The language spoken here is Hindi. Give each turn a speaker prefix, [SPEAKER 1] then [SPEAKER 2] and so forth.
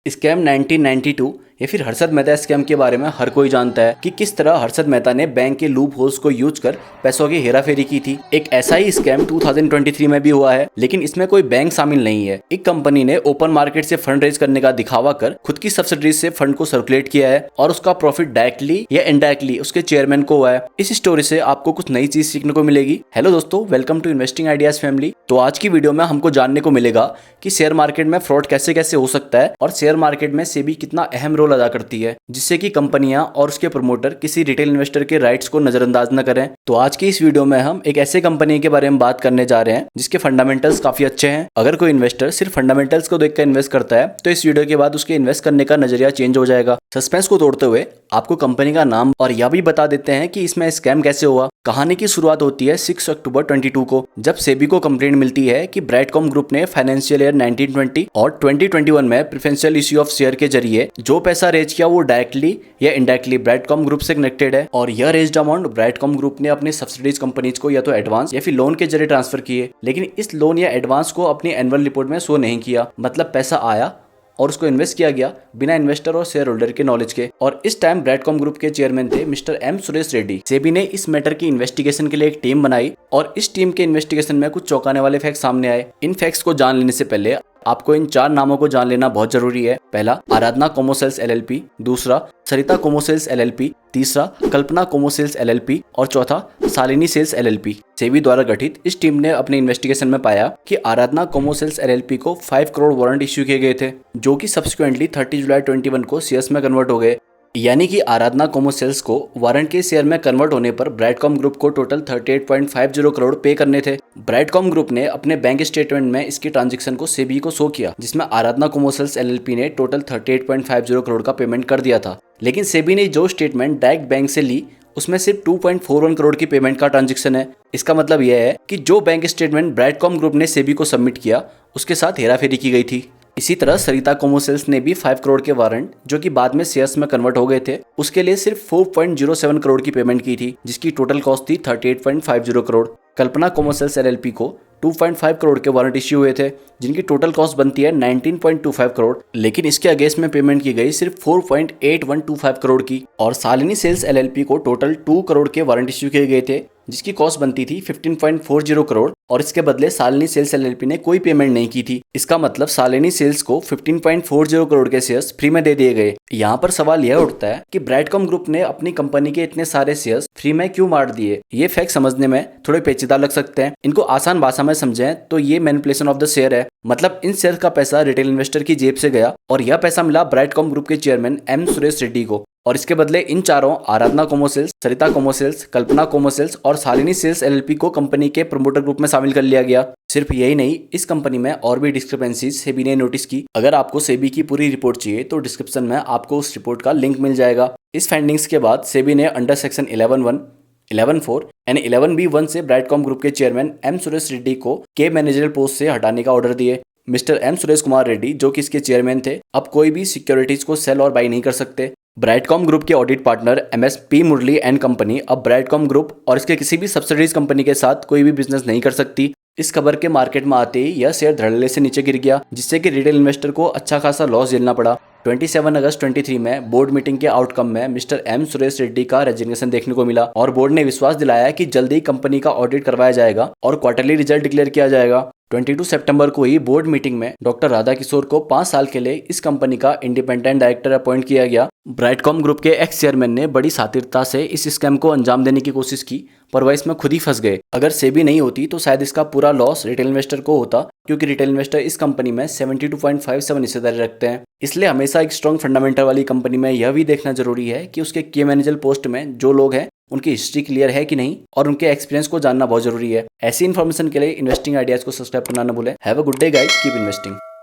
[SPEAKER 1] स्कैम 1992 या फिर हर्षद मेहता स्कैम के बारे में हर कोई जानता है कि किस तरह हर्षद मेहता ने बैंक के लूप होल्स को यूज कर पैसों की हेराफेरी की थी। एक ऐसा ही स्कैम 2023 में भी हुआ है, लेकिन इसमें कोई बैंक शामिल नहीं है। एक कंपनी ने ओपन मार्केट से फंड रेज करने का दिखावा कर खुद की सब्सिडीज से फंड को सर्कुलेट किया है और उसका प्रॉफिट डायरेक्टली या इनडायरेक्टली उसके चेयरमैन को हुआ है। इस स्टोरी से आपको कुछ नई चीज सीखने को मिलेगी। हेलो दोस्तों, welcome to investing ideas family. तो आज की वीडियो में हमको जानने को मिलेगा कि शेयर मार्केट में फ्रॉड कैसे कैसे हो सकता है और शेयर मार्केट में सेबी कितना अहम रोल अदा करती है, जिससे कि कंपनियां और उसके प्रमोटर किसी रिटेल इन्वेस्टर के राइट्स को नजरअंदाज न करें। तो आज की इस वीडियो में हम एक ऐसे कंपनी के बारे में बात करने जा रहे हैं जिसके फंडामेंटल्स काफी अच्छे हैं। अगर कोई इन्वेस्टर सिर्फ फंडामेंटल्स को देखकर इन्वेस्ट करता है तो इस वीडियो के बाद उसके इन्वेस्ट करने का नजरिया चेंज हो जाएगा। सस्पेंस को तोड़ते हुए आपको कंपनी का नाम और यह भी बता देते हैं कि इसमें स्कैम कैसे हुआ। कहानी की शुरुआत होती है 6 अक्टूबर 22 को, जब सेबी को कंप्लेंट मिलती है कि ब्राइटकॉम ग्रुप ने फाइनेंशियल ईयर 1920 और 2021 में प्रेफरेंशियल इश्यू ऑफ शेयर के जरिए जो पैसा रेज किया वो डायरेक्टली या इनडायरेक्टली ब्राइटकॉम ग्रुप से कनेक्टेड है और यह रेज्ड अमाउंट ब्राइटकॉम ग्रुप ने अपने सब्सिडीज कंपनीज को या तो एडवांस या फिर लोन के जरिए ट्रांसफर किए, लेकिन इस लोन या एडवांस को अपनी एनुअल रिपोर्ट में शो नहीं किया। मतलब पैसा आया और उसको इन्वेस्ट किया गया बिना इन्वेस्टर और शेयर होल्डर के नॉलेज के। और इस टाइम ब्राइटकॉम ग्रुप के चेयरमैन थे मिस्टर एम सुरेश रेड्डी। सेबी ने इस मैटर की इन्वेस्टिगेशन के लिए एक टीम बनाई और इस टीम के इन्वेस्टिगेशन में कुछ चौंकाने वाले फैक्ट सामने आए। इन फैक्ट्स को जान लेने से पहले आपको इन 4 नामों को जान लेना बहुत जरूरी है। पहला, आराधना कोमोसेल्स एलएलपी। दूसरा, सरिता कोमोसेल्स एलएलपी। तीसरा, कल्पना कोमोसेल्स एलएलपी। और चौथा, शालिनी सेल्स एलएलपी। सेबी द्वारा गठित इस टीम ने अपने इन्वेस्टिगेशन में पाया कि आराधना कोमोसेल्स एलएलपी को 5 करोड़ वारंट इश्यू किए गए थे, जो कि सब्सिक्वेंटली 30 जुलाई 21 को शेयर्स में कन्वर्ट हो गए। यानी कि आराधना कोमोसेल्स को वारंट के शेयर में कन्वर्ट होने पर ब्राइटकॉम ग्रुप को टोटल 38.50 करोड़ पे करने थे। ब्राइटकॉम ग्रुप ने अपने बैंक स्टेटमेंट में इसकी ट्रांजैक्शन को सेबी को शो किया, जिसमें आराधना कोमोसेल्स एलएलपी ने टोटल 38.50 करोड़ का पेमेंट कर दिया था। लेकिन सेबी ने जो स्टेटमेंट डायरेक्ट बैंक से ली उसमें सिर्फ 2.41 करोड़ की पेमेंट का ट्रांजैक्शन है। इसका मतलब यह है कि जो बैंक स्टेटमेंट ब्राइटकॉम ग्रुप ने सेबी को सबमिट किया उसके साथ हेराफेरी की गई थी। इसी तरह सरिता कोमोसेल्स ने भी 5 करोड़ के वारंट, जो कि बाद में शेयर्स में कन्वर्ट हो गए थे, उसके लिए सिर्फ 4.07 करोड़ की पेमेंट की थी, जिसकी टोटल कॉस्ट थी 38.50 करोड़। कल्पना कोमोसेल्स एलएलपी को 2.5 करोड़ के वारंट इश्यू हुए थे, जिनकी टोटल कॉस्ट बनती है 19.25 करोड़, लेकिन इसके अगेंस्ट में पेमेंट की गई सिर्फ 4.8125 करोड़ की। और शालिनी सेल्स एलएलपी को टोटल 2 करोड़ के वारंट इश्यू किए गए थे, जिसकी कॉस्ट बनती थी 15.40 करोड़, और इसके बदले शालिनी सेल्स एलएलपी ने कोई पेमेंट नहीं की थी। इसका मतलब शालिनी सेल्स को 15.40 करोड़ के शेयर्स फ्री में दे दिए गए। यहाँ पर सवाल यह उठता है कि ब्राइटकॉम ग्रुप ने अपनी कंपनी के इतने सारे शेयर्स फ्री में क्यों बांट दिए। ये फैक्ट समझने में थोड़े पेचीदा लग सकते हैं। इनको आसान भाषा में समझें तो ये मैनिपुलेशन ऑफ द शेयर है। मतलब इन शेयर का पैसा रिटेल इन्वेस्टर की जेब से गया और यह पैसा मिला ब्राइटकॉम ग्रुप के चेयरमैन एम सुरेश रेड्डी को, और इसके बदले इन चारों आराधना कोमोसेल्स, सरिता कोमोसेल्स, कल्पना कोमोसेल्स और शालिनी सेल्स एलएलपी को कंपनी के प्रमोटर ग्रुप में शामिल कर लिया गया। सिर्फ यही नहीं, इस कंपनी में और भी डिस्क्रिपेंसीज सेबी ने नोटिस की। अगर आपको सेबी की पूरी रिपोर्ट चाहिए तो डिस्क्रिप्शन में आपको उस रिपोर्ट का लिंक मिल जाएगा। इस फाइंडिंग्स के बाद सेबी ने अंडर सेक्शन 11(1), 11(4) एंड 11(b)(1) से ब्राइटकॉम ग्रुप के चेयरमैन एम सुरेश रेड्डी को के मैनेजरल पोस्ट से हटाने का ऑर्डर दिए। मिस्टर एम सुरेश कुमार रेड्डी, जो कि इसके चेयरमैन थे, अब कोई भी सिक्योरिटीज को सेल और बाई नहीं कर सकते। ब्राइटकॉम ग्रुप के audit partner MS P Murali and company अब ब्राइटकॉम ग्रुप और इसके किसी भी सब्सिडीज कंपनी के साथ कोई भी बिजनेस नहीं कर सकती। इस खबर के मार्केट में आते ही यह शेयर धड़ल्ले से नीचे गिर गया, जिससे कि रिटेल इन्वेस्टर को अच्छा खासा लॉस झेलना पड़ा। 27 अगस्त 23 में बोर्ड मीटिंग के आउटकम में मिस्टर एम सुरेश रेड्डी का रेजिग्नेशन देखने को मिला और बोर्ड ने विश्वास दिलाया कि जल्दी ही कंपनी का ऑडिट करवाया जाएगा और क्वार्टरली रिजल्ट डिक्लेयर किया जाएगा। 22 सितंबर को ही बोर्ड मीटिंग में डॉक्टर राधा किशोर को 5 साल के लिए इस कंपनी का इंडिपेंडेंट डायरेक्टर अपॉइंट किया गया। ब्राइटकॉम ग्रुप के एक्स चेयरमैन ने बड़ी शातिरता से इस स्कैम को अंजाम देने की कोशिश की, पर वह इसमें खुद ही फंस गए। अगर सेबी नहीं होती तो शायद इसका पूरा लॉस रिटेल इन्वेस्टर को होता, क्योंकि रिटेल इन्वेस्टर इस कंपनी में 72.57 हिस्सेदारी रखते हैं। इसलिए हमेशा एक स्ट्रॉन्ग फंडामेंटल वाली कंपनी में यह भी देखना जरूरी है कि उसके की मैनेजर पोस्ट में जो लोग हैं उनकी हिस्ट्री क्लियर है कि नहीं, और उनके एक्सपीरियंस को जानना बहुत जरूरी है। ऐसी इन्फॉर्मेशन के लिए इन्वेस्टिंग आइडियाज को सब्सक्राइब करना न भूलें। Have a good day guys, keep investing.